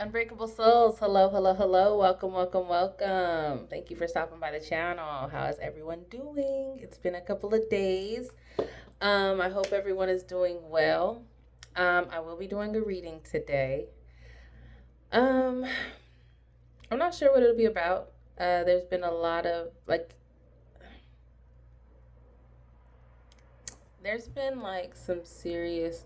Unbreakable Souls, hello, hello, hello. Welcome, welcome, welcome. Thank you for stopping by the channel. How is everyone doing? It's been a couple of days. I hope everyone is doing well. I will be doing a reading today. Um, I'm not sure what it'll be about. There's been a lot of there's been some serious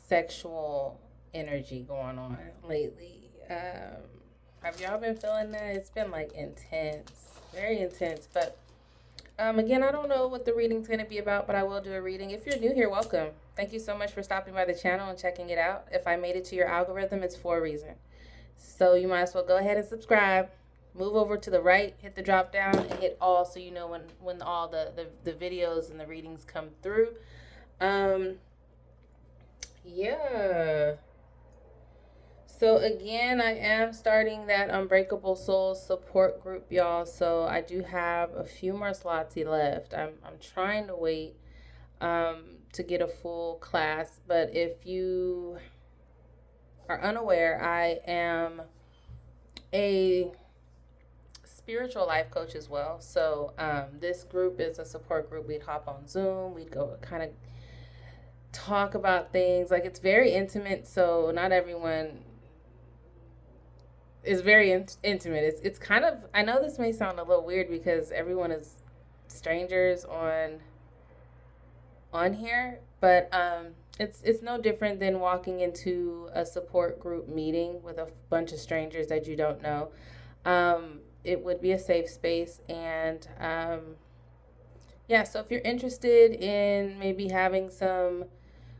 sexual energy going on lately. Have y'all been feeling that? It's been intense, very intense. But again, I don't know what the reading's going to be about, but I will do a reading. If you're new here, welcome. Thank you so much for stopping by the channel and checking it out. If I made it to your algorithm, it's for a reason. So you might as well go ahead and subscribe. Move over to the right, hit the drop down, and hit all so you know when all the videos and the readings come through. Um, yeah. So again, I am starting that Unbreakable Souls support group, y'all. So I do have a few more slots left. I'm trying to wait to get a full class, but if you are unaware, I am a spiritual life coach as well. So this group is a support group. We'd hop on Zoom. We'd go kind of talk about things. It's very intimate, so not everyone is very intimate. It's kind of, I know this may sound a little weird because everyone is strangers on here, but it's no different than walking into a support group meeting with a bunch of strangers that you don't know. It would be a safe space, and yeah. So if you're interested in maybe having some,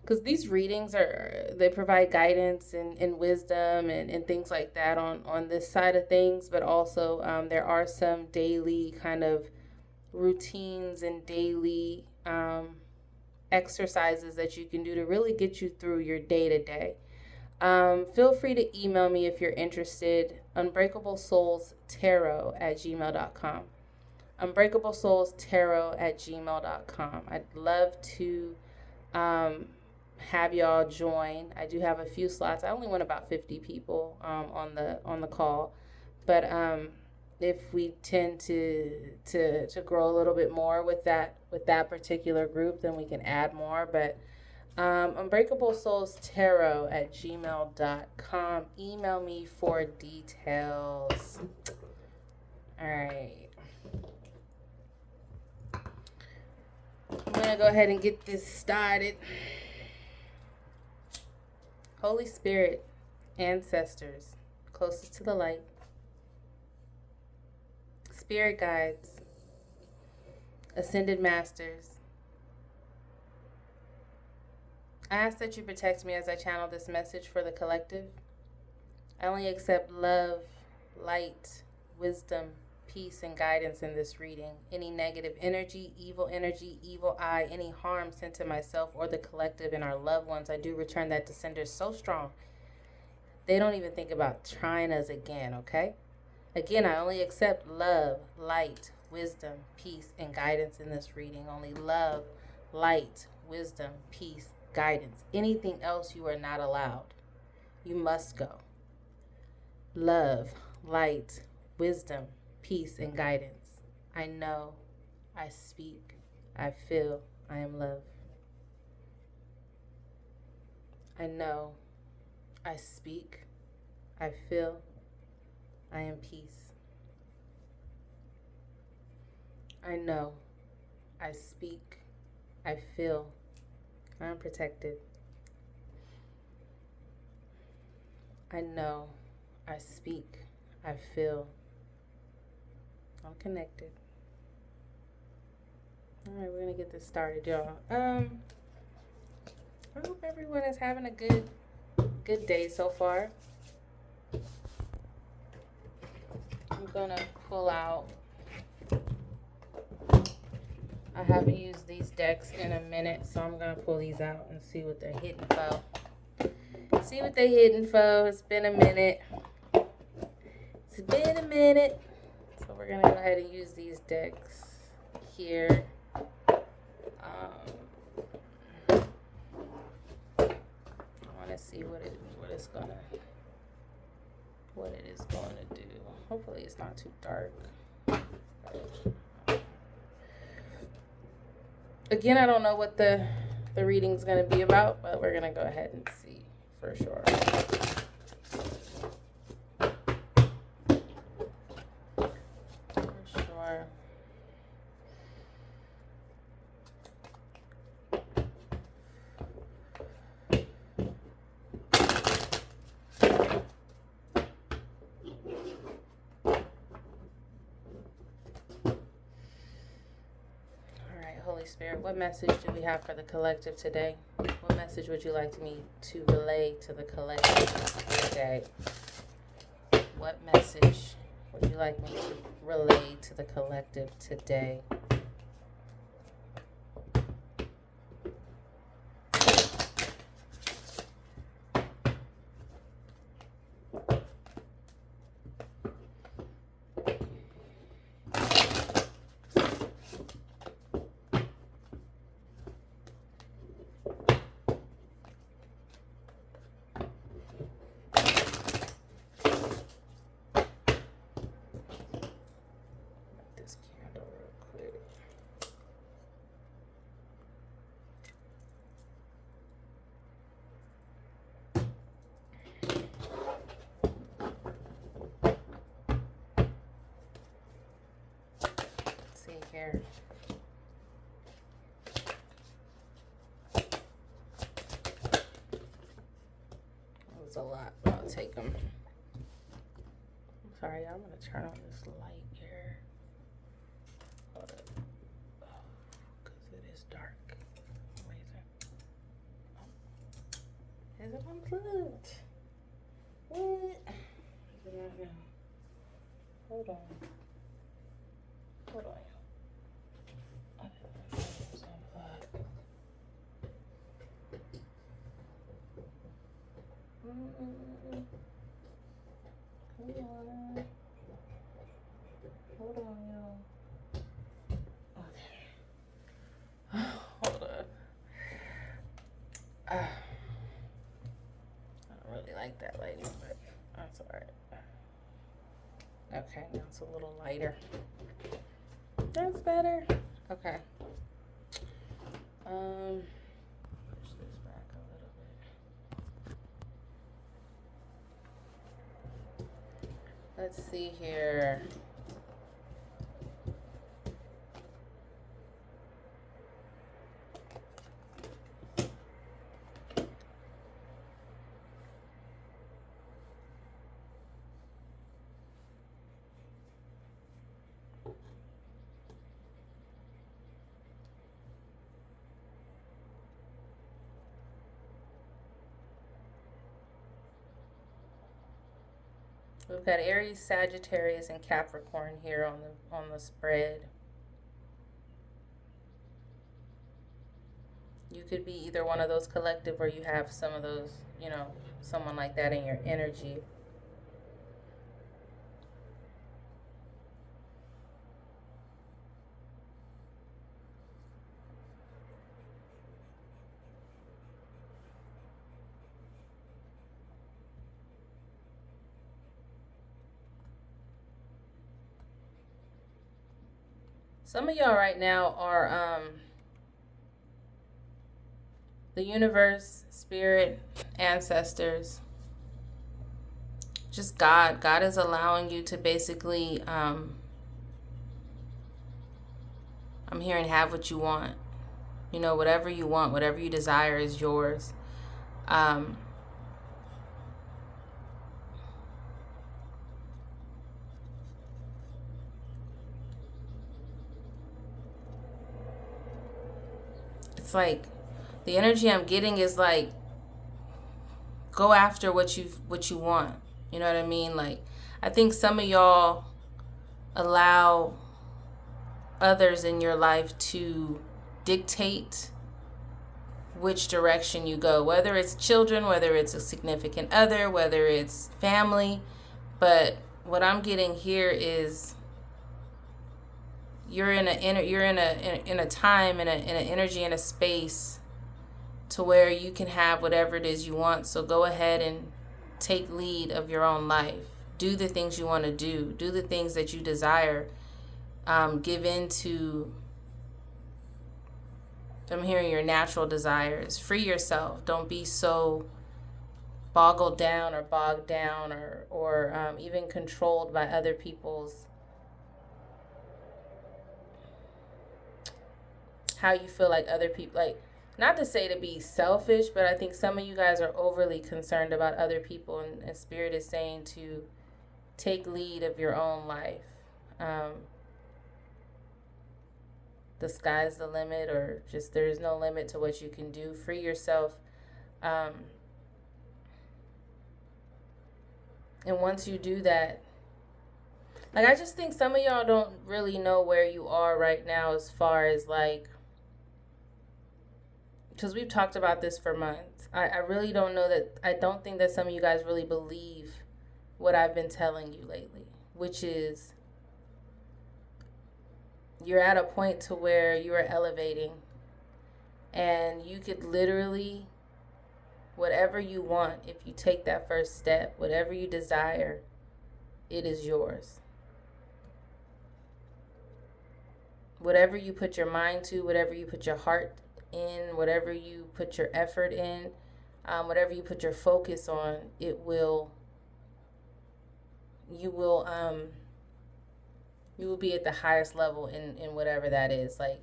because these readings they provide guidance and wisdom and things like that on this side of things, but also there are some daily kind of routines and daily exercises that you can do to really get you through your day to day. Feel free to email me if you're interested. unbreakablesoulstarot@gmail.com. unbreakablesoulstarot@gmail.com. I'd love to um, have y'all join. I do have a few slots. I only want about 50 people on the call, but if we tend to grow a little bit more with that particular group, then we can add more. But unbreakablesoulstarot@gmail.com. Email me for details. All right. I'm going to go ahead and get this started. Holy Spirit, ancestors, closest to the light, spirit guides, ascended masters, I ask that you protect me as I channel this message for the collective. I only accept love, light, wisdom, peace, and guidance in this reading. Any negative energy, evil eye, any harm sent to myself or the collective and our loved ones, I do return that to senders so strong they don't even think about trying us again, okay? Again, I only accept love, light, wisdom, peace, and guidance in this reading. Only love, light, wisdom, peace, guidance. Anything else you are not allowed. You must go. Love, light, wisdom, peace, and guidance. I know, I speak, I feel, I am love. I know, I speak, I feel, I am peace. I know, I speak, I feel, I am protected. I know, I speak, I feel, I'm connected. All right, we're gonna get this started, y'all. I hope everyone is having a good day so far. I'm gonna pull out. I haven't used these decks in a minute, so I'm gonna pull these out and see what they're hitting for. See what they're hitting for. It's been a minute. It's been a minute. So we're gonna go ahead and use these decks here. I want to see what it is going to do. Hopefully it's not too dark. Again, I don't know what the reading's going to be about, but we're going to go ahead and see for sure. For sure. Holy Spirit, what message do we have for the collective today? What message would you like me to relay to the collective today? What message would you like me to relay to the collective today? Here. That was a lot, but I'll take them. I'm sorry, I'm gonna turn on this light here. Hold up. Because it is dark. Amazing. Oh. Is it unplugged? What? Is it not now? Hold on. Hold on. Hold on, y'all. Okay. Hold up. I don't really like that lighting, but that's alright. Okay, now it's a little lighter. That's better. Okay. Push this back a little bit. Let's see here. We've got Aries, Sagittarius, and Capricorn here on the spread. You could be either one of those collective, or you have some of those, someone like that in your energy. Some of y'all right now are the universe, spirit, ancestors, just God. God is allowing you to basically, I'm hearing, have what you want. Whatever you want, whatever you desire is yours. It's like the energy I'm getting is like, go after what you want. You know what I mean? Like, I think some of y'all allow others in your life to dictate which direction you go, whether it's children, whether it's a significant other, whether it's family. But what I'm getting here is you're in a time, in an energy, in a space to where you can have whatever it is you want. So go ahead and take lead of your own life. Do the things you want to do. Do the things that you desire. Give in to, I'm hearing, your natural desires. Free yourself. Don't be so bogged down or even controlled by other people's, how you feel like other people, like, not to say to be selfish, but I think some of you guys are overly concerned about other people, and Spirit is saying to take lead of your own life. The sky's the limit, or just there's no limit to what you can do. Free yourself. And once you do that, like, I just think some of y'all don't really know where you are right now as far as, like, because we've talked about this for months. I really don't know that, I don't think that some of you guys really believe what I've been telling you lately, which is you're at a point to where you are elevating, and you could literally, whatever you want, if you take that first step, whatever you desire, it is yours. Whatever you put your mind to, whatever you put your heart in, whatever you put your effort in, whatever you put your focus on, you will be at the highest level in whatever that is. Like,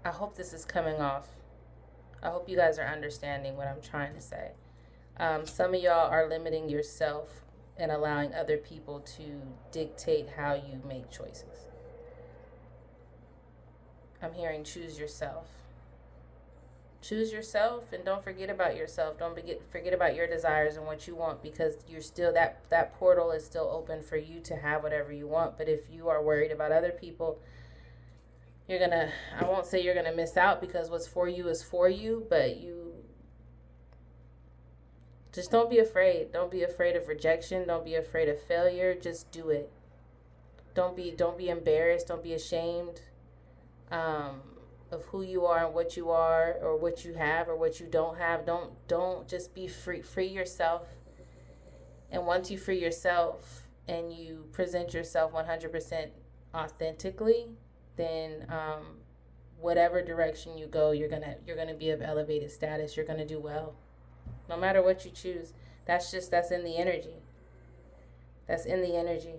I hope this is coming off. I hope you guys are understanding what I'm trying to say. Some of y'all are limiting yourself and allowing other people to dictate how you make choices. I'm hearing choose yourself. Choose yourself, and don't forget about yourself. Don't forget about your desires and what you want, because you're still, that portal is still open for you to have whatever you want. But if you are worried about other people, I won't say you're gonna miss out, because what's for you is for you, but you just don't be afraid. Don't be afraid of rejection. Don't be afraid of failure. Just do it. Don't be embarrassed. Don't be ashamed of who you are and what you are, or what you have or what you don't have. Don't just be free. Free yourself. And once you free yourself and you present yourself 100% authentically, then whatever direction you go, you're gonna be of elevated status. You're gonna do well, no matter what you choose. That's in the energy. That's in the energy.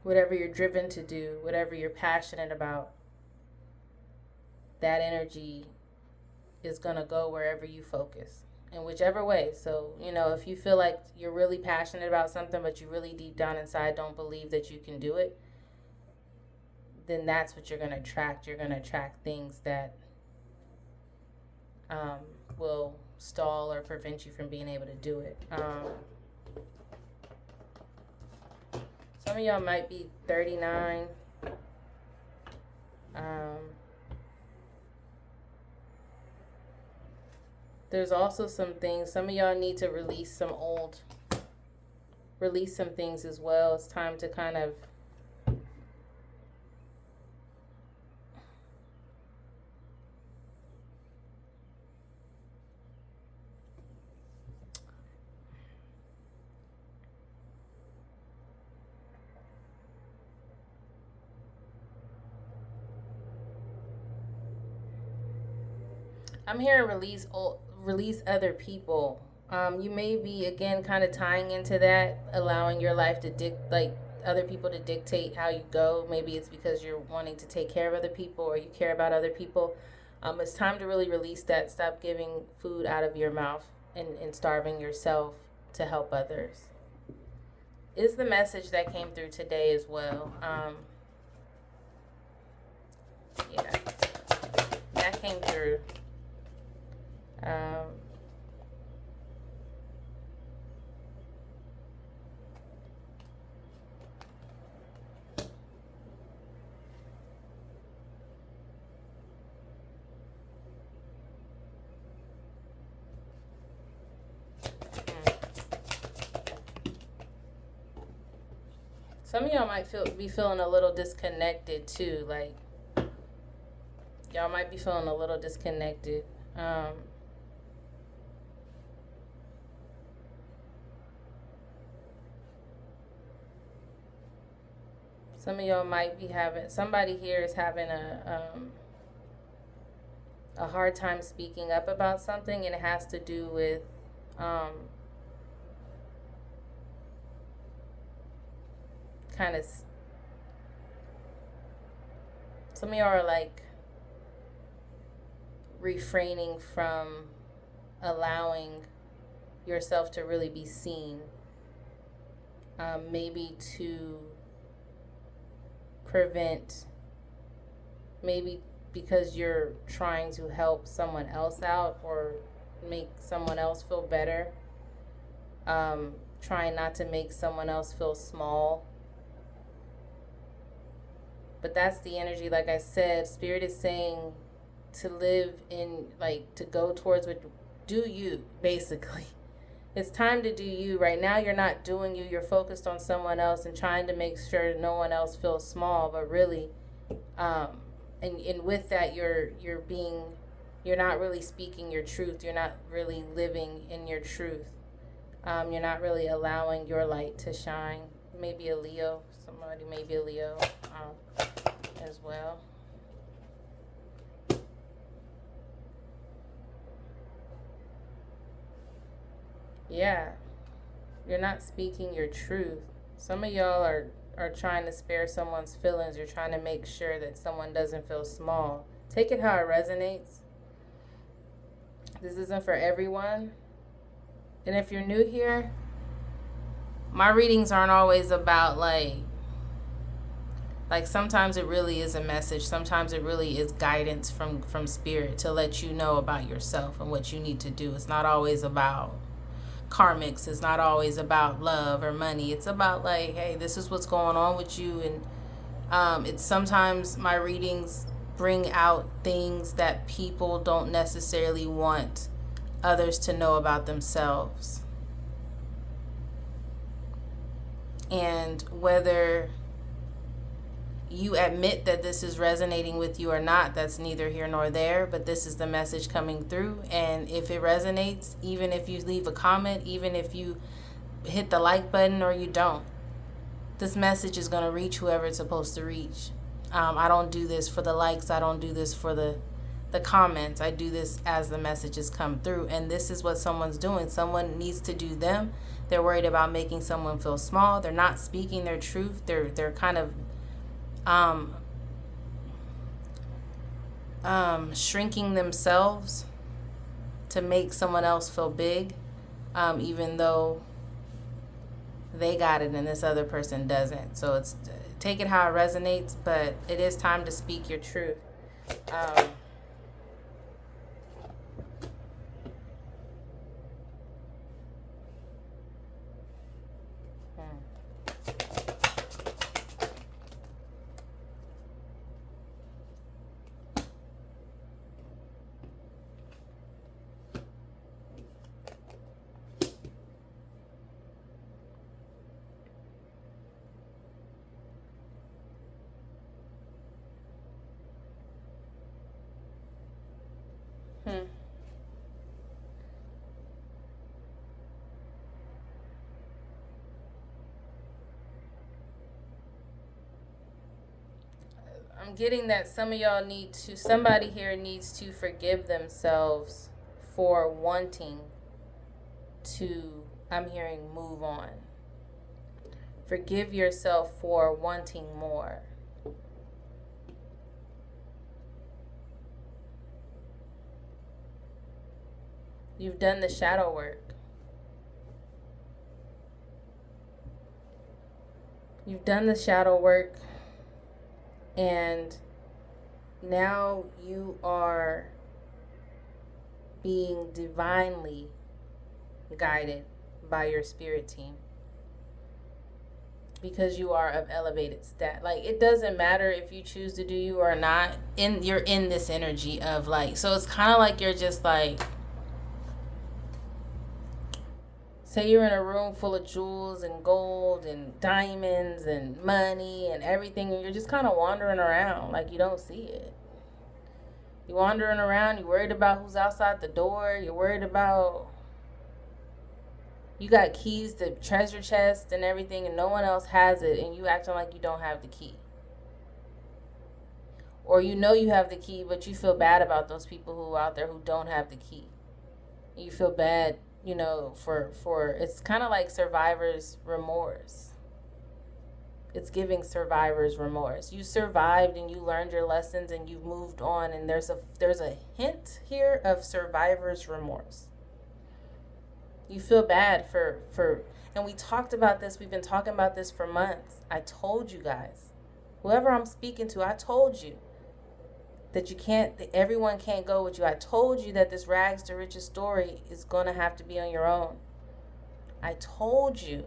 Whatever you're driven to do, whatever you're passionate about, that energy is gonna go wherever you focus, in whichever way. So, if you feel like you're really passionate about something, but you really deep down inside don't believe that you can do it, then that's what you're gonna attract. You're gonna attract things that will stall or prevent you from being able to do it. Some of y'all might be 39. There's also some things, some of y'all need to release some things as well. It's time to kind of I'm hearing release other people. You may be, again, kind of tying into that, allowing your life to other people to dictate how you go. Maybe it's because you're wanting to take care of other people, or you care about other people. It's time to really release that. Stop giving food out of your mouth and starving yourself to help others. Is the message that came through today as well. Yeah, that came through. Some of y'all might be feeling a little disconnected too. Like, y'all might be feeling a little disconnected. Some of y'all might be having, somebody here is having a hard time speaking up about something, and it has to do with kind of, some of y'all are like refraining from allowing yourself to really be seen, maybe to prevent, maybe because you're trying to help someone else out or make someone else feel better, trying not to make someone else feel small. But that's the energy. Like I said, Spirit is saying to live in, like, to go towards what, do you, basically. It's time to do you. Right now you're not doing you. You're focused on someone else and trying to make sure no one else feels small, but really, and with that you're not really speaking your truth. You're not really living in your truth. You're not really allowing your light to shine. Maybe a Leo. Somebody maybe a Leo as well. Yeah, you're not speaking your truth. Some of y'all are trying to spare someone's feelings. You're trying to make sure that someone doesn't feel small. Take it how it resonates. This isn't for everyone. And if you're new here, my readings aren't always about like sometimes it really is a message. Sometimes it really is guidance from Spirit to let you know about yourself and what you need to do. It's not always about karmics. It's not always about love or money. It's about like, hey, this is what's going on with you. And it's sometimes my readings bring out things that people don't necessarily want others to know about themselves. And whether you admit that this is resonating with you or not, that's neither here nor there, but this is the message coming through. And if it resonates, even if you leave a comment, even if you hit the like button or you don't, this message is going to reach whoever it's supposed to reach. I don't do this for the likes. I don't do this for the comments. I do this as the messages come through. And this is what someone's doing. Someone needs to do them. They're worried about making someone feel small. They're not speaking their truth. They're kind of shrinking themselves to make someone else feel big, even though they got it and this other person doesn't. So it's, take it how it resonates, but it is time to speak your truth. I'm getting that some of y'all need to, somebody here needs to forgive themselves for wanting to, I'm hearing move on. Forgive yourself for wanting more. You've done the shadow work. You've done the shadow work, and now you are being divinely guided by your spirit team, because you are of elevated stat. Like, it doesn't matter if you choose to do you or not, you're in this energy of like, so it's kind of like you're just like, Say you're in a room full of jewels and gold and diamonds and money and everything, and you're just kind of wandering around like you don't see it. You're wandering around, you're worried about who's outside the door, you're worried about, you got keys to treasure chest and everything, and no one else has it, and you acting like you don't have the key. Or you know you have the key, but you feel bad about those people who are out there who don't have the key. You feel bad, for it's kind of like survivor's remorse. It's giving survivor's remorse. You survived and you learned your lessons and you've moved on, and there's a hint here of survivor's remorse. You feel bad for and we talked about this, we've been talking about this for months. I told you guys. Whoever I'm speaking to, I told you that everyone can't go with you. I told you that this rags to riches story is going to have to be on your own. I told you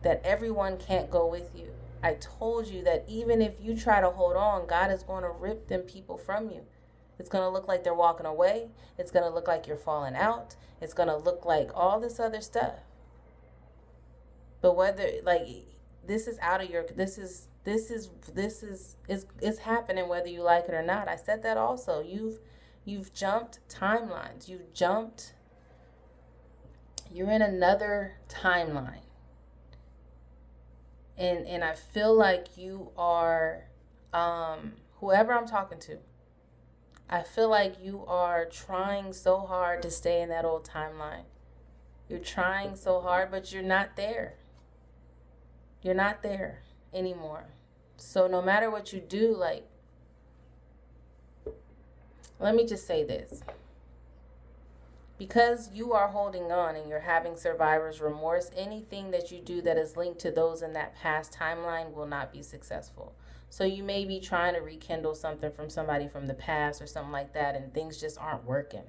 that everyone can't go with you. I told you that even if you try to hold on, God is going to rip them people from you. It's going to look like they're walking away. It's going to look like you're falling out. It's going to look like all this other stuff. But whether, like, this is out of your, this is it's happening whether you like it or not. I said that also. You've jumped timelines. You're in another timeline. And I feel like you are, whoever I'm talking to, I feel like you are trying so hard to stay in that old timeline. You're trying so hard, but you're not there. You're not there anymore. So no matter what you do, like, let me just say this. Because you are holding on and you're having survivor's remorse, anything that you do that is linked to those in that past timeline will not be successful. So you may be trying to rekindle something from somebody from the past or something like that, and things just aren't working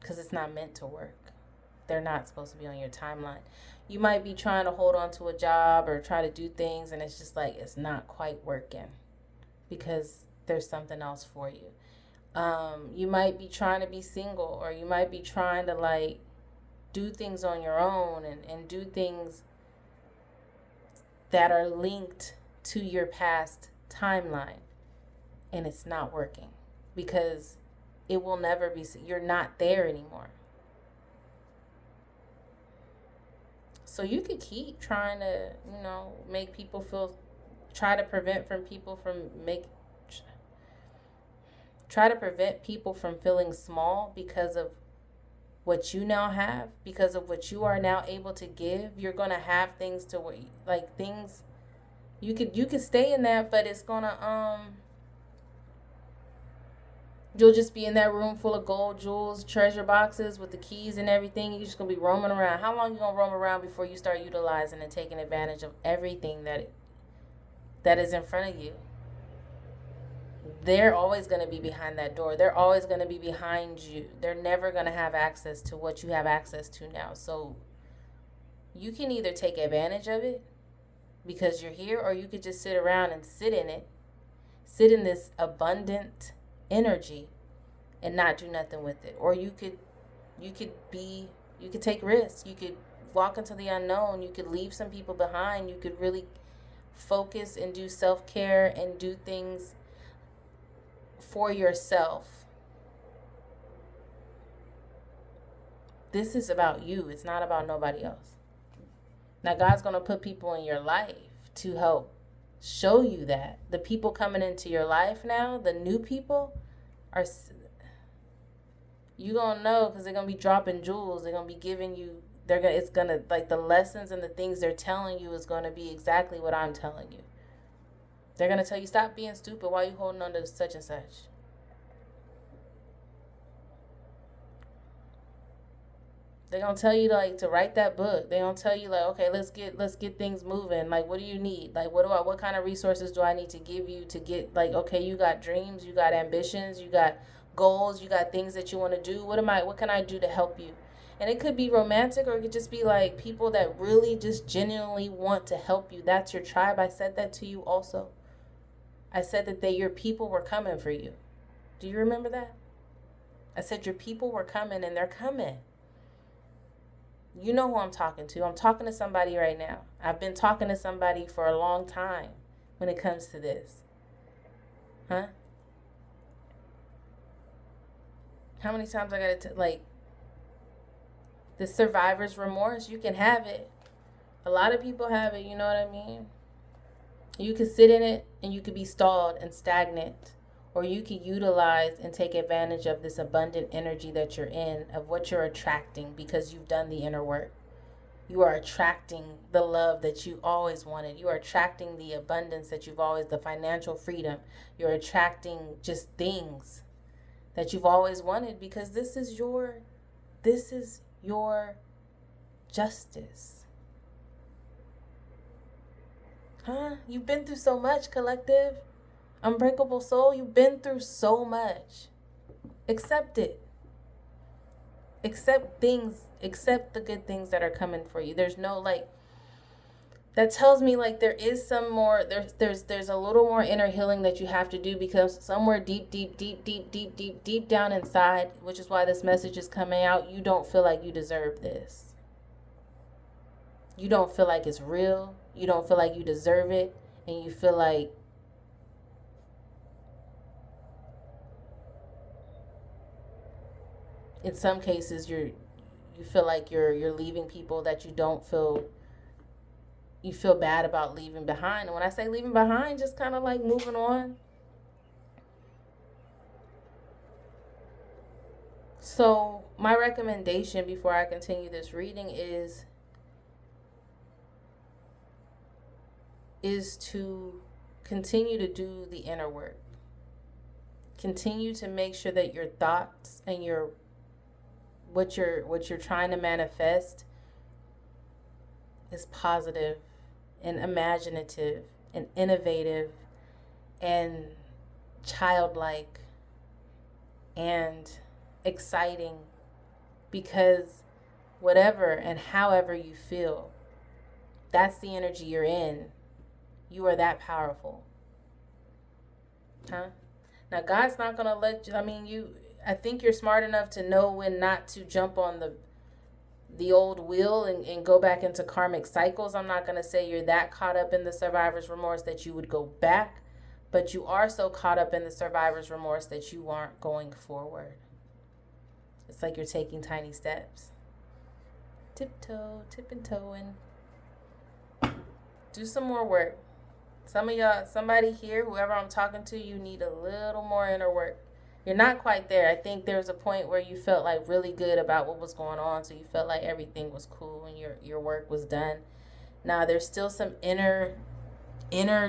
because it's not meant to work. They're not supposed to be on your timeline. You might be trying to hold on to a job or try to do things, and it's just like it's not quite working because there's something else for you. You might be trying to be single, or you might be trying to like do things on your own and do things that are linked to your past timeline, and it's not working because it will never be, you're not there anymore. So you could keep trying to, make people feel, try to prevent people from feeling small because of what you now have, because of what you are now able to give. You're going to have things to where, like, things, you could stay in that, but it's going to, you'll just be in that room full of gold, jewels, treasure boxes with the keys and everything. You're just going to be roaming around. How long you going to roam around before you start utilizing and taking advantage of everything that is in front of you? They're always going to be behind that door. They're always going to be behind you. They're never going to have access to what you have access to now. So you can either take advantage of it because you're here, or you could just sit around and sit in it, sit in this abundant energy and not do nothing with it. Or you could take risks. You could walk into the unknown. You could leave some people behind. You could really focus and do self-care and do things for yourself. This is about you. It's not about nobody else. Now, God's going to put people in your life to help show you that. The people coming into your life now, the new people, you're going to know because they're going to be dropping jewels. They're going to be giving you, it's going to, like, the lessons and the things they're telling you is going to be exactly what I'm telling you. They're going to tell you, stop being stupid. Why are you holding on to such and such? They're going to tell you to write that book. They're going to tell you okay, let's get things moving. Like, what do you need? Like, what kind of resources do I need to give you to get, okay, you got dreams, you got ambitions, you got goals, you got things that you want to do. What can I do to help you? And it could be romantic, or it could just be like people that really just genuinely want to help you. That's your tribe. I said that to you also. I said that your people were coming for you. Do you remember that? I said your people were coming, and they're coming. You know who I'm talking to. I'm talking to somebody right now. I've been talking to somebody for a long time when it comes to this. Huh? How many times I gotta, like, the survivor's remorse, you can have it. A lot of people have it, you know what I mean? You could sit in it and you could be stalled and stagnant. Or you could utilize and take advantage of this abundant energy that you're in, of what you're attracting because you've done the inner work. You are attracting the love that you always wanted. You are attracting the abundance that you've always, the financial freedom. You're attracting just things that you've always wanted because this is your justice. Huh? You've been through so much, collective. Unbreakable soul, you've been through so much. Accept it. Accept things, accept the good things that are coming for you. There's no, like, that tells me like there is some more, there's a little more inner healing that you have to do, because somewhere deep down inside, which is why this message is coming out, you don't feel like you deserve this. You don't feel like it's real. You don't feel like you deserve it. And you feel like in some cases you feel like you're leaving people that you feel bad about leaving behind. And when I say leaving behind, just kind of like moving on. So my recommendation before I continue this reading is to continue to do the inner work. Continue to make sure that your thoughts and what you're trying to manifest is positive and imaginative and innovative and childlike and exciting, because whatever and however you feel, that's the energy you're in. You are that powerful. Huh? Now God's not going to let you, I think you're smart enough to know when not to jump on the old wheel and go back into karmic cycles. I'm not going to say you're that caught up in the survivor's remorse that you would go back, but you are so caught up in the survivor's remorse that you aren't going forward. It's like you're taking tiny steps. Tiptoe, tip and toeing. Do some more work. Some of y'all, somebody here, whoever I'm talking to, you need a little more inner work. You're not quite there. I think there was a point where you felt like really good about what was going on, so you felt like everything was cool and your work was done. Now there's still some inner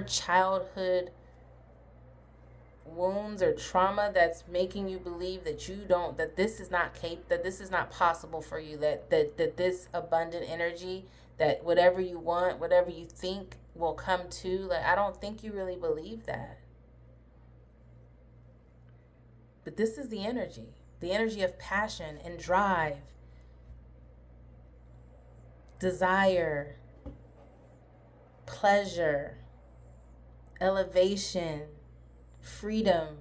childhood wounds or trauma that's making you believe that this is not possible for you, that this abundant energy, that whatever you want, whatever you think will come to. Like, I don't think you really believe that. But this is the energy of passion and drive, desire, pleasure, elevation, freedom.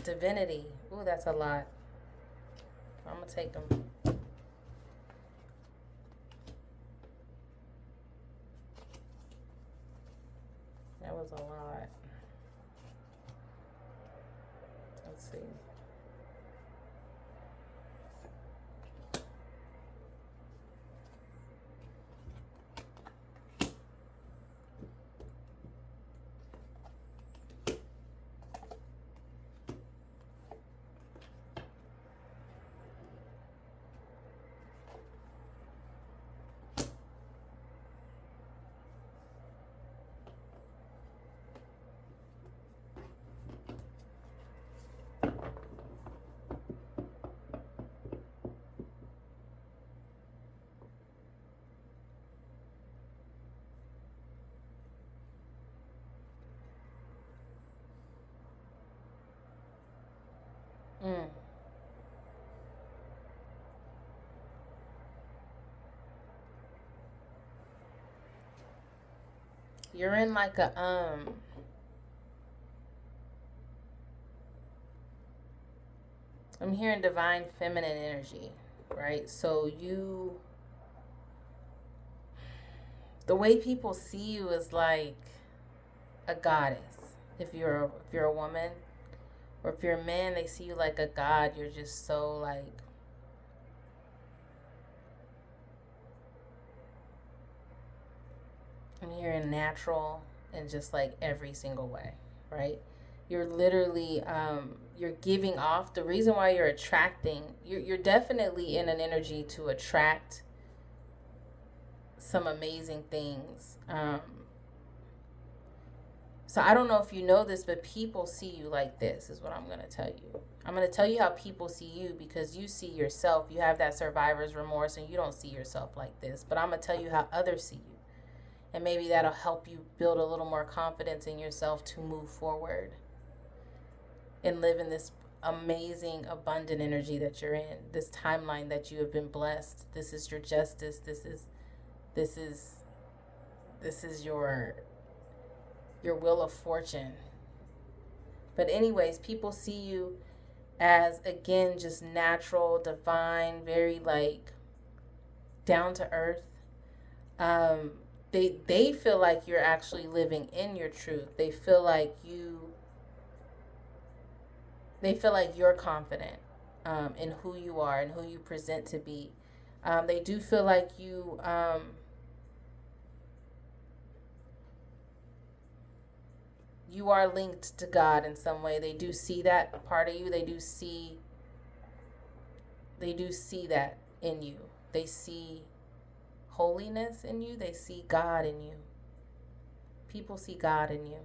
Divinity. Ooh, that's a lot. I'm going to take them. That was a lot. Let's see. Mm. You're in like a I'm hearing divine feminine energy, right? So the way people see you is like a goddess. If you're a woman, or if you're a man, they see you like a god. You're just so like, I'm hearing natural in just like every single way, right? You're literally you're giving off the reason why you're attracting. You're definitely in an energy to attract some amazing things. So I don't know if you know this, but people see you like this, is what I'm going to tell you. I'm going to tell you how people see you, because you see yourself. You have that survivor's remorse and you don't see yourself like this. But I'm going to tell you how others see you. And maybe that'll help you build a little more confidence in yourself to move forward and live in this amazing, abundant energy that you're in, this timeline that you have been blessed. This is your justice. This is your wheel of fortune. But anyways, people see you as, again, just natural, divine, very like down to earth. They feel like you're actually living in your truth. They feel like you're confident in who you are and who you present to be. They do feel like you are linked to God in some way. They do see that part of you. They do see that in you. They see holiness in you. They see God in you. People see God in you.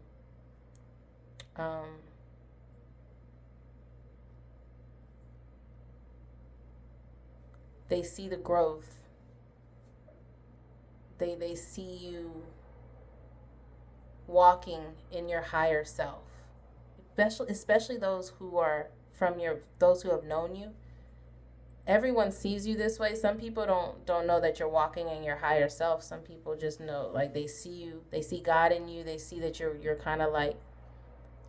They see the growth. They see you walking in your higher self. Especially those who are those who have known you. Everyone sees you this way. Some people don't know that you're walking in your higher self. Some people just know, like, they see you, they see God in you. They see that you're kind of like,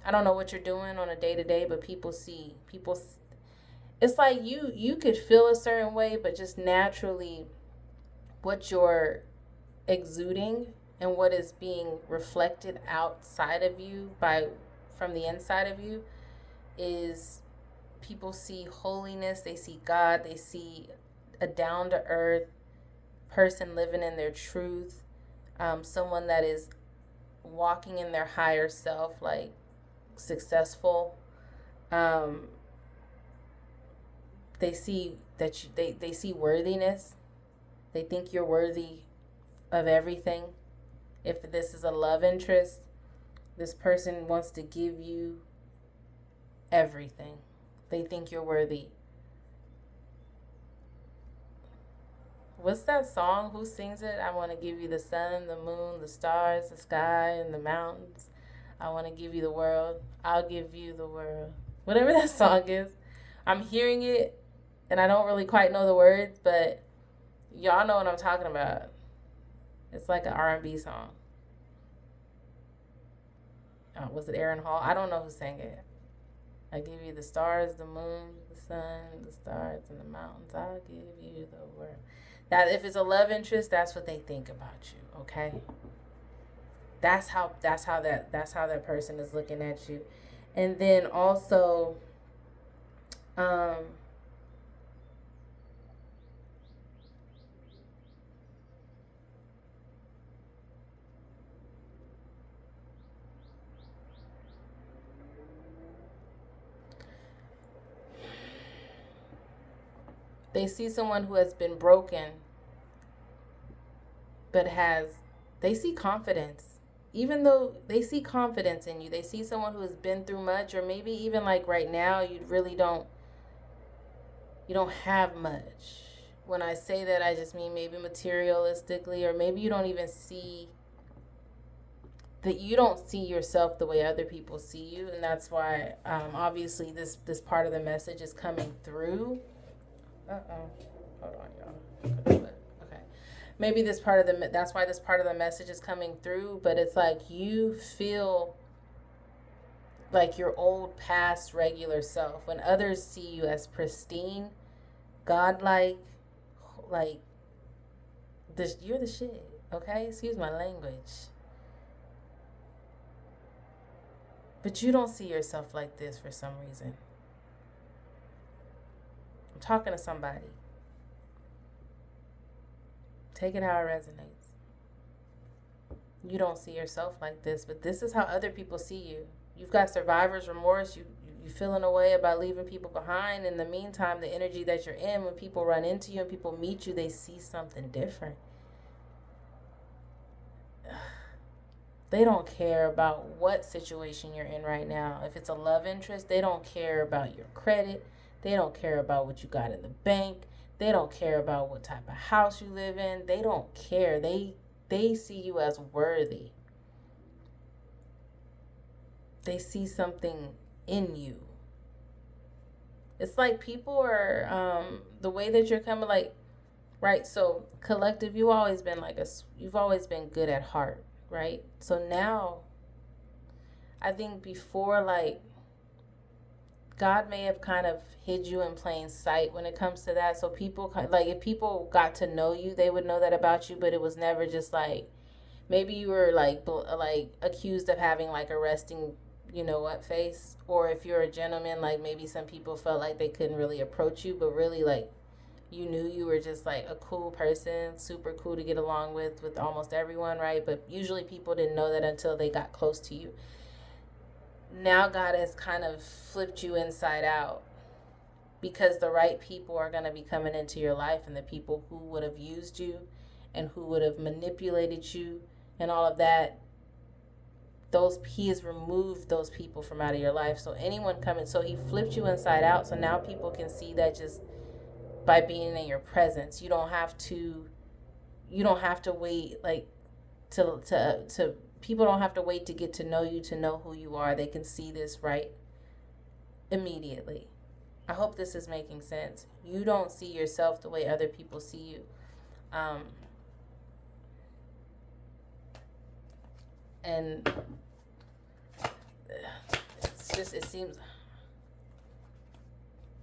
I don't know what you're doing on a day-to-day, but people it's like you could feel a certain way, but just naturally what you're exuding and what is being reflected outside of you from the inside of you is, people see holiness, they see God, they see a down-to-earth person living in their truth, someone that is walking in their higher self, like successful. They see that they see worthiness. They think you're worthy of everything. If this is a love interest, this person wants to give you everything. They think you're worthy. What's that song? Who sings it? I want to give you the sun, the moon, the stars, the sky, and the mountains. I want to give you the world. I'll give you the world. Whatever that song is. I'm hearing it, and I don't really quite know the words, but y'all know what I'm talking about. It's like an R&B song. Was it Aaron Hall? I don't know who sang it. I give you the stars, the moon, the sun, the stars, and the mountains. I'll give you the world. That, if it's a love interest, that's what they think about you. Okay. That's how that person is looking at you, and then also, they see someone who has been broken, but they see confidence. Even though they see confidence in you, they see someone who has been through much, or maybe even like right now, you don't have much. When I say that, I just mean maybe materialistically, or maybe you don't even see that you don't see yourself the way other people see you, and that's why obviously this part of the message is coming through. Hold on, y'all. Okay. Maybe that's why this part of the message is coming through, but it's like you feel like your old past regular self. When others see you as pristine, godlike, like this, you're the shit. Okay, excuse my language. But you don't see yourself like this for some reason. I'm talking to somebody. Take it how it resonates. You don't see yourself like this, but this is how other people see you. You've got survivor's remorse. You feeling a way about leaving people behind. In the meantime, the energy that you're in, when people run into you and people meet you, they see something different. They don't care about what situation you're in right now. If it's a love interest, they don't care about your credit. They don't care about what you got in the bank. They don't care about what type of house you live in. They don't care. They see you as worthy. They see something in you. It's like people are the way that you're coming, like, right? So collective, you've always been good at heart, right? So now I think before, like, God may have kind of hid you in plain sight when it comes to that. So people, like, if people got to know you, they would know that about you, but it was never just like, maybe you were like accused of having like a resting, you know what, face. Or if you're a gentleman, like maybe some people felt like they couldn't really approach you, but really, like, you knew you were just like a cool person, super cool to get along with almost everyone, right? But usually people didn't know that until they got close to you. Now God has kind of flipped you inside out, because the right people are going to be coming into your life, and the people who would have used you and who would have manipulated you and all of that, he has removed those people from out of your life. So anyone coming, so he flipped you inside out, so now people can see that just by being in your presence. You don't have to wait, like, to people don't have to wait to get to know you, to know who you are. They can see this right immediately. I hope this is making sense. You don't see yourself the way other people see you. And it's just, it seems,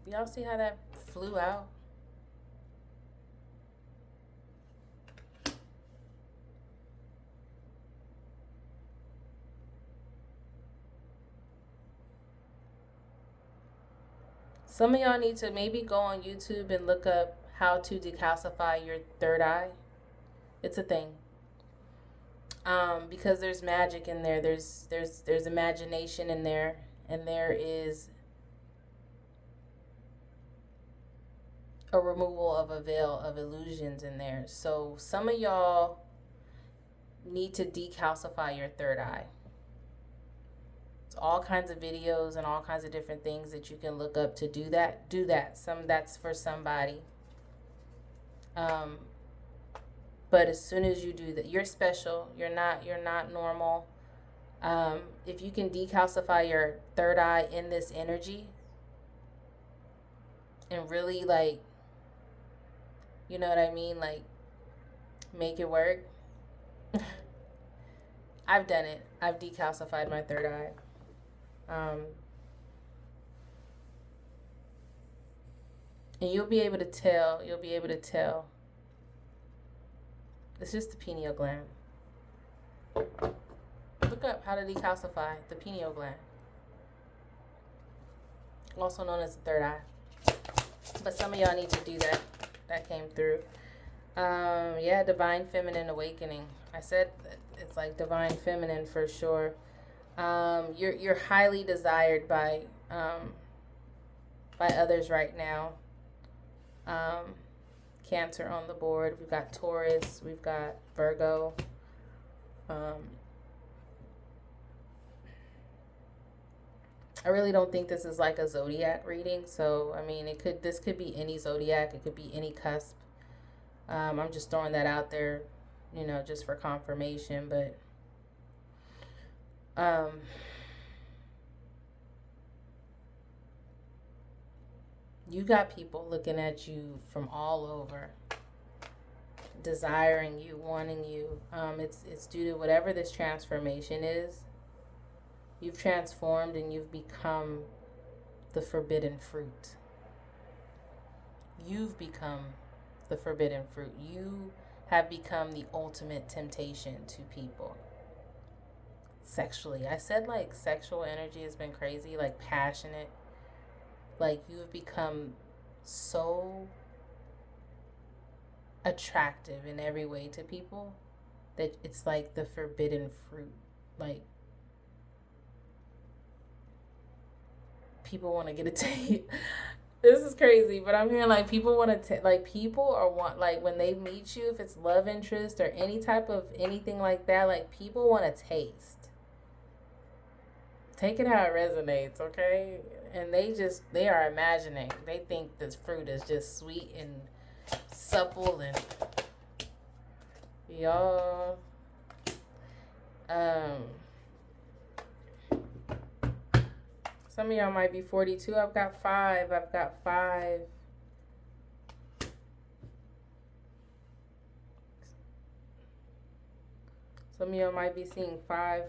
y'all see how that flew out? Some of y'all need to maybe go on YouTube and look up how to decalcify your third eye. It's a thing. Because there's magic in there. There's imagination in there, and there is a removal of a veil of illusions in there. So some of y'all need to decalcify your third eye. It's all kinds of videos and all kinds of different things that you can look up to do that. Do that. That's for somebody. But as soon as you do that, you're special. You're not normal. If you can decalcify your third eye in this energy and really, like, you know what I mean? Like, make it work. I've done it. I've decalcified my third eye. And you'll be able to tell. It's just the pineal gland. Look up how to decalcify the pineal gland, also known as the third eye. But some of y'all need to do that. That came through. Yeah, divine feminine awakening. I said it's like divine feminine for sure. You're highly desired by others right now. Cancer on the board. We've got Taurus. We've got Virgo. I really don't think this is like a zodiac reading. So, I mean, this could be any zodiac. It could be any cusp. I'm just throwing that out there, you know, just for confirmation. But you got people looking at you from all over, desiring you, wanting you. It's due to whatever this transformation is. You've transformed and you've become the forbidden fruit. You've become the forbidden fruit. You have become the ultimate temptation to people. Sexually. I said like sexual energy has been crazy, like passionate. Like you've become so attractive in every way to people that it's like the forbidden fruit. Like people want to get a taste. This is crazy, but I'm hearing like people want to like people are want like when they meet you, if it's love interest or any type of anything like that, like people want to taste. Take it how it resonates, okay? And they are imagining. They think this fruit is just sweet and supple and y'all. Some of y'all might be 42. I've got 5. Some of y'all might be seeing 5s.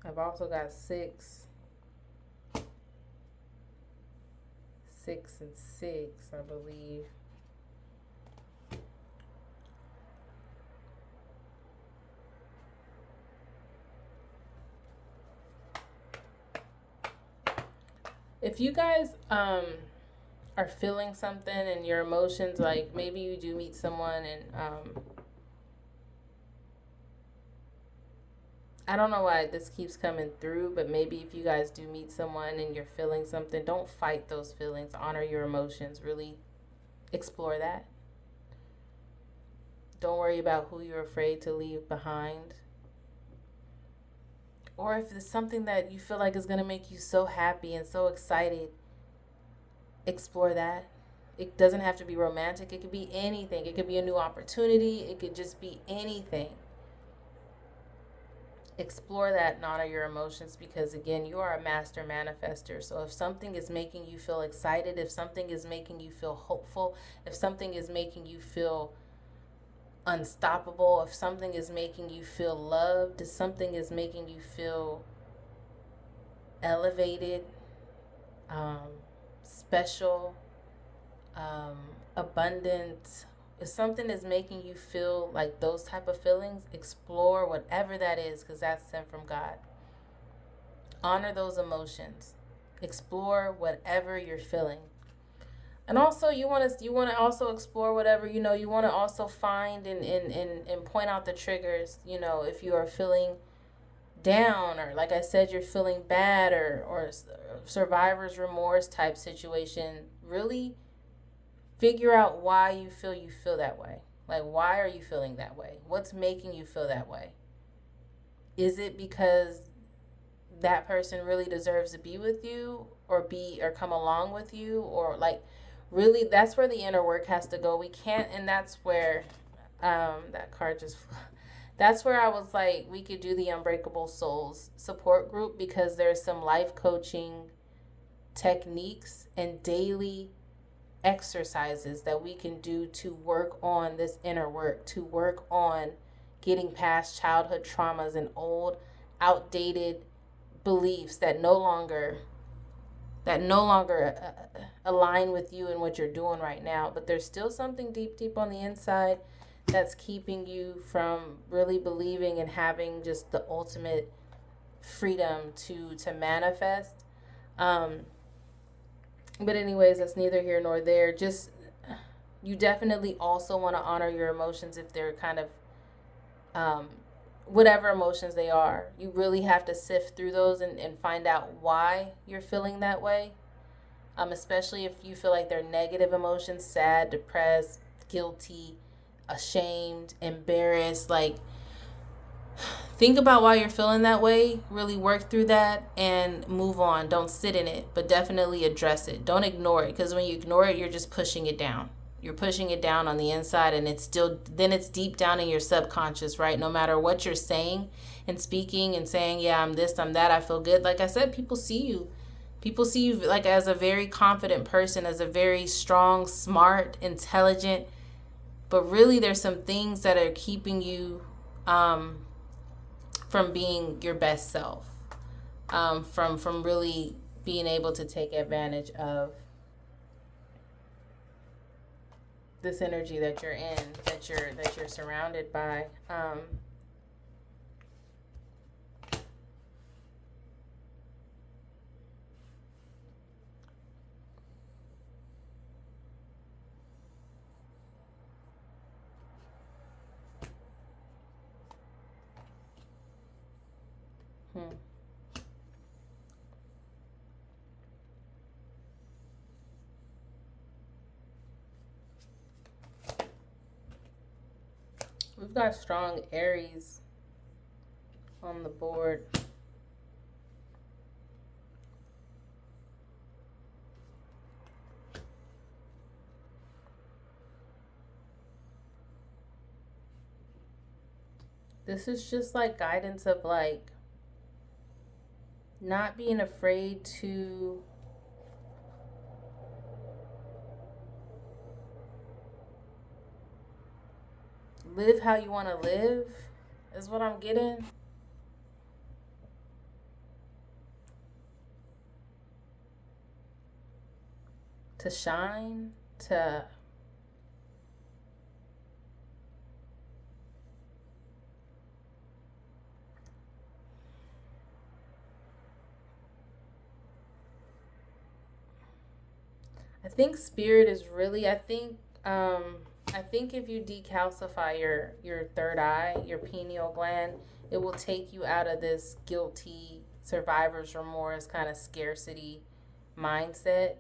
I've also got 6. 6 and 6, I believe. If you guys are feeling something and your emotions, like maybe you do meet someone and I don't know why this keeps coming through, but maybe if you guys do meet someone and you're feeling something, don't fight those feelings. Honor your emotions. Really explore that. Don't worry about who you're afraid to leave behind. Or if it's something that you feel like is going to make you so happy and so excited, explore that. It doesn't have to be romantic. It could be anything. It could be a new opportunity. It could just be anything. Explore that and honor your emotions because, again, you are a master manifester. So if something is making you feel excited, if something is making you feel hopeful, if something is making you feel unstoppable, if something is making you feel loved, if something is making you feel elevated, special, abundant, if something is making you feel like those type of feelings, explore whatever that is because that's sent from God. Honor those emotions. Explore whatever you're feeling. And also you want to also explore whatever, you want to also find and point out the triggers, if you are feeling down or like I said, you're feeling bad or survivor's remorse type situation, really figure out why you feel that way. Like, why are you feeling that way? What's making you feel that way? Is it because that person really deserves to be with you or come along with you? Or like, really, that's where the inner work has to go. We can't, and that's where that card just, that's where I was like, we could do the Unbreakable Souls support group because there's some life coaching techniques and daily exercises that we can do to work on this inner work, to work on getting past childhood traumas and old outdated beliefs that no longer align with you and what you're doing right now. But there's still something deep on the inside that's keeping you from really believing and having just the ultimate freedom to manifest. But anyways, that's neither here nor there. Just, you definitely also want to honor your emotions if they're kind of, whatever emotions they are. You really have to sift through those and find out why you're feeling that way. Especially if you feel like they're negative emotions, sad, depressed, guilty, ashamed, embarrassed. Like, think about why you're feeling that way. Really work through that and move on. Don't sit in it, but definitely address it. Don't ignore it, because when you ignore it, you're just pushing it down. You're pushing it down on the inside, and it's deep down in your subconscious, right? No matter what you're saying and speaking and saying, yeah, I'm this, I'm that, I feel good. Like I said, people see you. People see you like as a very confident person, as a very strong, smart, intelligent, But really, there's some things that are keeping you from being your best self, from really being able to take advantage of this energy that you're in, that you're surrounded by. We've got strong Aries on the board. This is just like guidance of like not being afraid to live how you want to live, is what I'm getting. To shine, to I think spirit is really, I think if you decalcify your third eye, your pineal gland, it will take you out of this guilty survivor's remorse kind of scarcity mindset.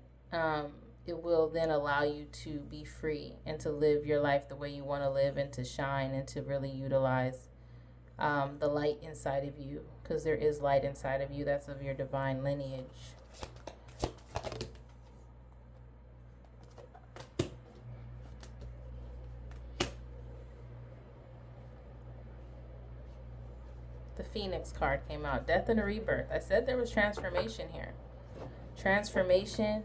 It will then allow you to be free and to live your life the way you want to live, and to shine and to really utilize the light inside of you, because there is light inside of you that's of your divine lineage. The Phoenix card came out. Death and a rebirth. I said there was transformation here. Transformation.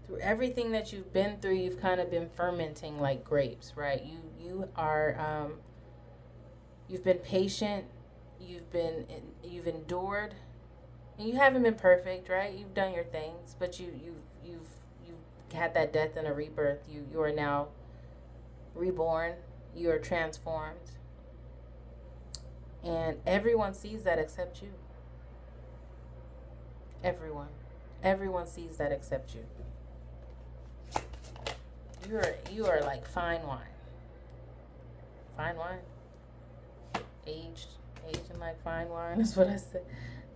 Through everything that you've been through, you've kind of been fermenting like grapes, right? You are you've been patient. You've endured, and you haven't been perfect, right? You've done your things, but you've had that death and a rebirth. You are now reborn. You are transformed, and everyone sees that except you. Everyone sees that except you. You are like fine wine. Fine wine. Aged like fine wine is what I said.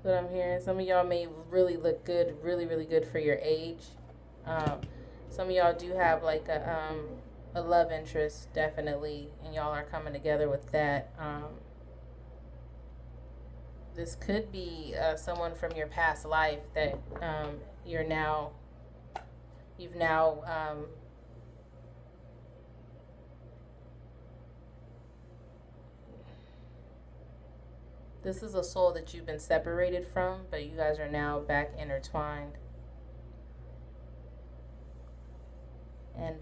What I'm hearing. Some of y'all may really look good, really good for your age. Some of y'all do have like a love interest, definitely, and y'all are coming together with that. This could be someone from your past life that you've now this is a soul that you've been separated from, but you guys are now back intertwined. And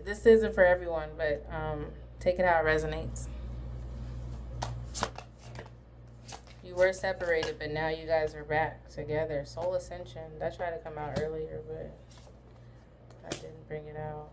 this isn't for everyone, but take it how it resonates. You were separated, but now you guys are back together. Soul ascension. That tried to come out earlier, but I didn't bring it out.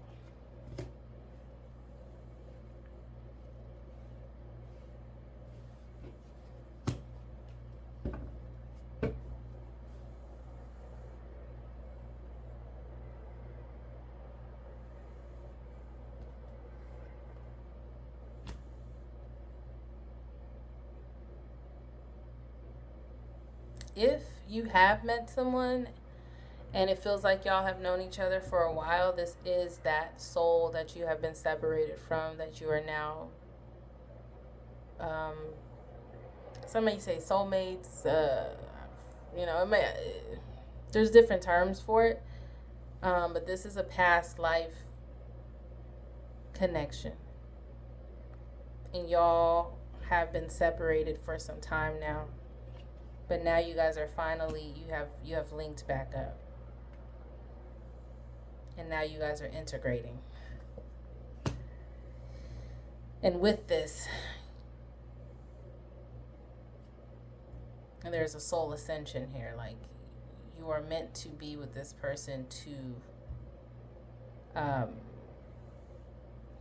If you have met someone and it feels like y'all have known each other for a while, this is that soul that you have been separated from, that you are now, some may say soulmates, there's different terms for it, but this is a past life connection, and y'all have been separated for some time now. But now you guys are finally, you have linked back up. And now you guys are integrating. And with this, there's a soul ascension here. Like, you are meant to be with this person to,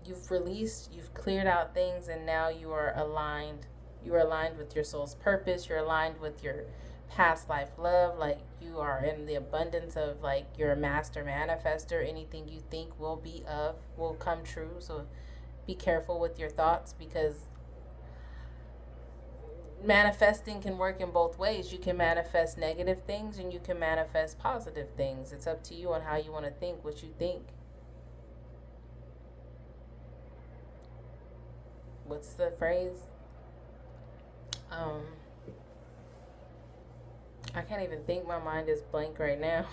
you've released, you've cleared out things, and now you are aligned. You are aligned with your soul's purpose. You're aligned with your past life love. Like, you are in the abundance of, like, you're a master manifester. Anything you think will come true. So be careful with your thoughts, because manifesting can work in both ways. You can manifest negative things and you can manifest positive things. It's up to you on how you want to think, what you think. What's the phrase? I can't even think. My mind is blank right now.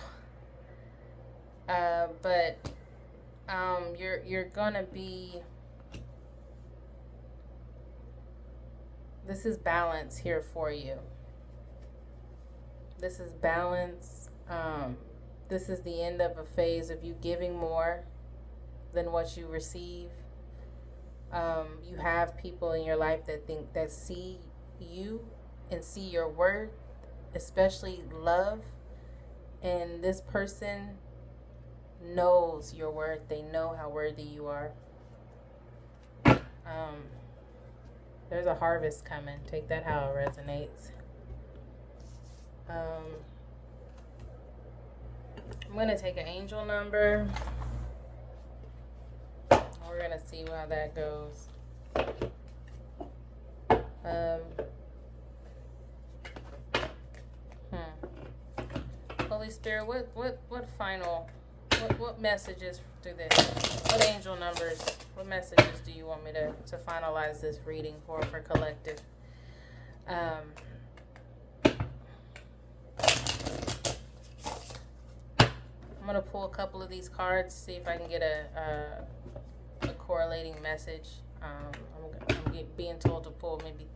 But you're gonna be. This is balance here for you. This is balance. This is the end of a phase of you giving more than what you receive. You have people in your life that see you and see your worth, especially love. And this person knows your worth. They know how worthy you are. There's a harvest coming. Take that how it resonates. I'm going to take an angel number. We're going to see how that goes. Holy Spirit, what messages through this? What angel numbers, what messages do you want me to finalize this reading for collective? I'm going to pull a couple of these cards, see if I can get a correlating message. I'm being told to pull maybe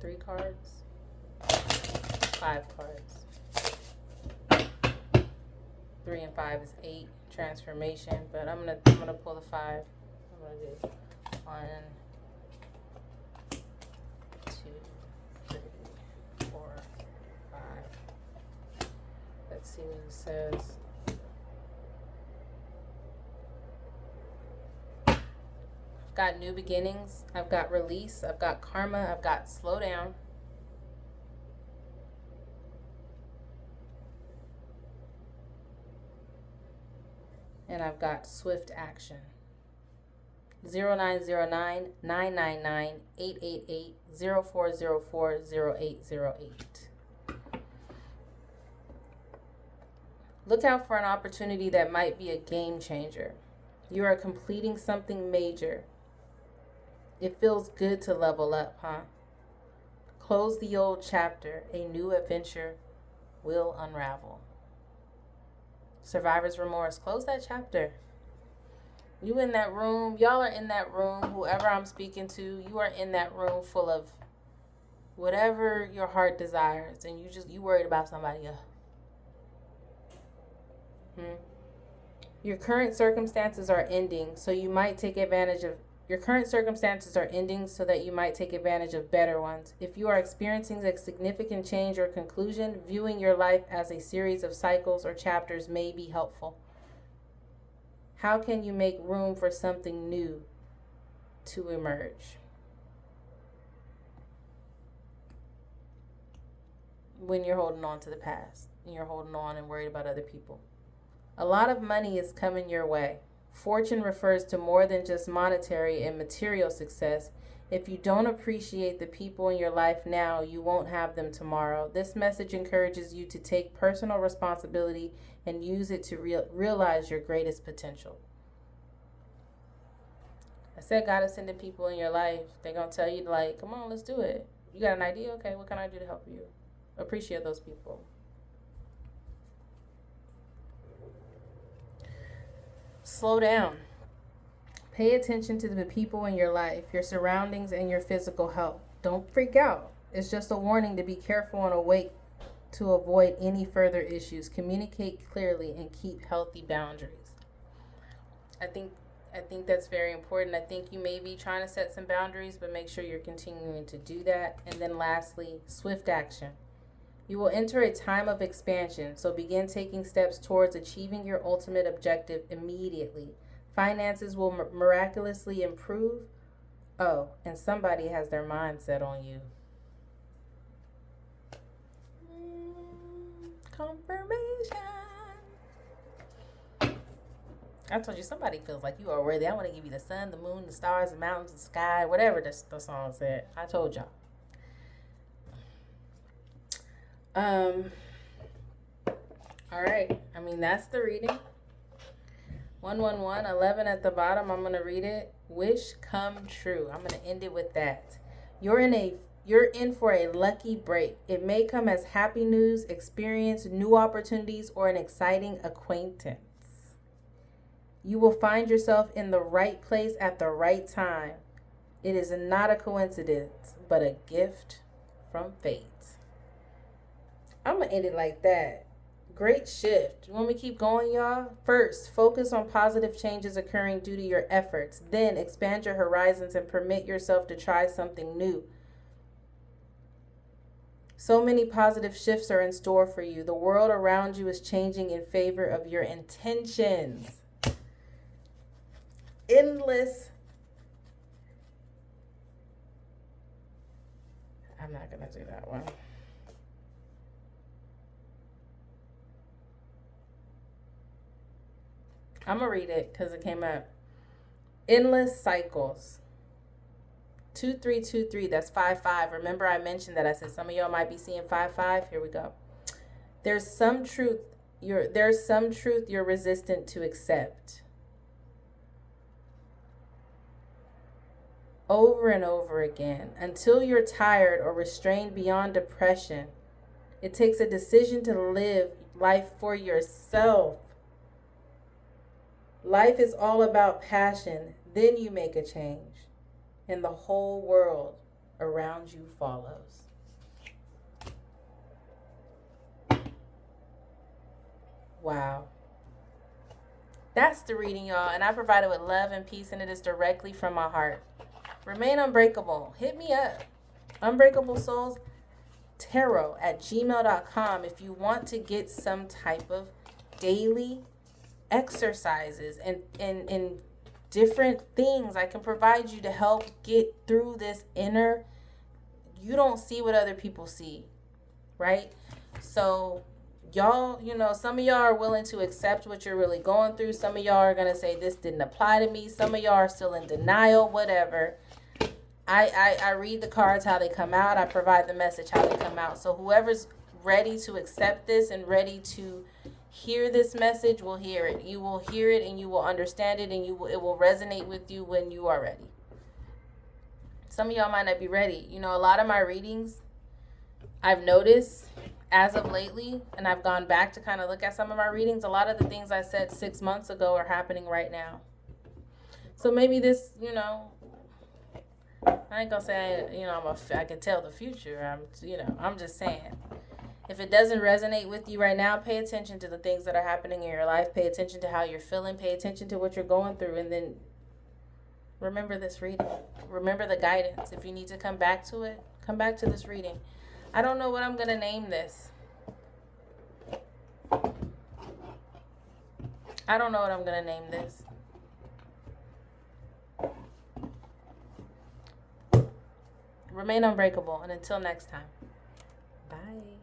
3 cards, 5 cards. 3 and 5 is 8, transformation. But I'm gonna pull the 5. I'm gonna do 1, 2, 3, 4, 5. Let's see what it says. I've got new beginnings. I've got release. I've got karma. I've got slow down. And I've got swift action. 0909-999-888-0404-0808. Look out for an opportunity that might be a game changer. You are completing something major. It feels good to level up, huh? Close the old chapter. A new adventure will unravel. Survivor's remorse. Close that chapter. You in that room. Y'all are in that room. Whoever I'm speaking to, you are in that room full of whatever your heart desires, and you worried about somebody else. Your current circumstances are ending, so you might take advantage of Your current circumstances are ending so that you might take advantage of better ones. If you are experiencing a significant change or conclusion, viewing your life as a series of cycles or chapters may be helpful. How can you make room for something new to emerge? When you're holding on to the past, and you're holding on and worried about other people. A lot of money is coming your way. Fortune refers to more than just monetary and material success. If you don't appreciate the people in your life now, you won't have them tomorrow. This message encourages you to take personal responsibility and use it to realize your greatest potential. I said God is sending people in your life. They're going to tell you, like, come on, let's do it. You got an idea? Okay, what can I do to help you? Appreciate those people. Slow down. Pay attention to the people in your life, your surroundings, and your physical health. Don't freak out. It's just a warning to be careful and awake to avoid any further issues. Communicate clearly and keep healthy boundaries. I think that's very important. I think you may be trying to set some boundaries, but make sure you're continuing to do that. And then lastly, swift action. You will enter a time of expansion, so begin taking steps towards achieving your ultimate objective immediately. Finances will miraculously improve. Oh, and somebody has their mind set on you. Confirmation. I told you somebody feels like you are worthy. I want to give you the sun, the moon, the stars, the mountains, the sky, whatever the song said. I told y'all. All right. I mean, that's the reading. 111, 11 at the bottom. I'm going to read it. Wish come true. I'm going to end it with that. You're in for a lucky break. It may come as happy news, experience, new opportunities, or an exciting acquaintance. You will find yourself in the right place at the right time. It is not a coincidence, but a gift from fate. I'm going to end it like that. Great shift. You want me to keep going, y'all? First, focus on positive changes occurring due to your efforts. Then, expand your horizons and permit yourself to try something new. So many positive shifts are in store for you. The world around you is changing in favor of your intentions. Endless. I'm not going to do that one. I'm going to read it because it came up. Endless cycles. 2323, that's 55. Remember I mentioned that I said some of y'all might be seeing 55. Here we go. There's some truth you're resistant to accept. Over and over again until you're tired or restrained beyond depression. It takes a decision to live life for yourself. Life is all about passion. Then you make a change, and the whole world around you follows. Wow. That's the reading, y'all, and I provide it with love and peace, and it is directly from my heart. Remain unbreakable. Hit me up. unbreakablesoulstarot@gmail.com if you want to get some type of daily exercises and different things I can provide you to help get through this inner. You don't see what other people see, right? So y'all, some of y'all are willing to accept what you're really going through. Some of y'all are going to say this didn't apply to me. Some of y'all are still in denial, whatever. I read the cards how they come out. I provide the message how they come out. So whoever's ready to accept this and ready to hear this message will hear it. You will hear it and you will understand it, and it will resonate with you when you are ready. Some of y'all might not be ready. A lot of my readings, I've noticed as of lately, and I've gone back to kind of look at some of my readings, a lot of the things I said 6 months ago are happening right now. So maybe this, I ain't gonna say, I can tell the future. I'm just saying. If it doesn't resonate with you right now, pay attention to the things that are happening in your life. Pay attention to how you're feeling. Pay attention to what you're going through. And then remember this reading. Remember the guidance. If you need to come back to it, come back to this reading. I don't know what I'm going to name this. I don't know what I'm going to name this. Remain unbreakable. And until next time. Bye.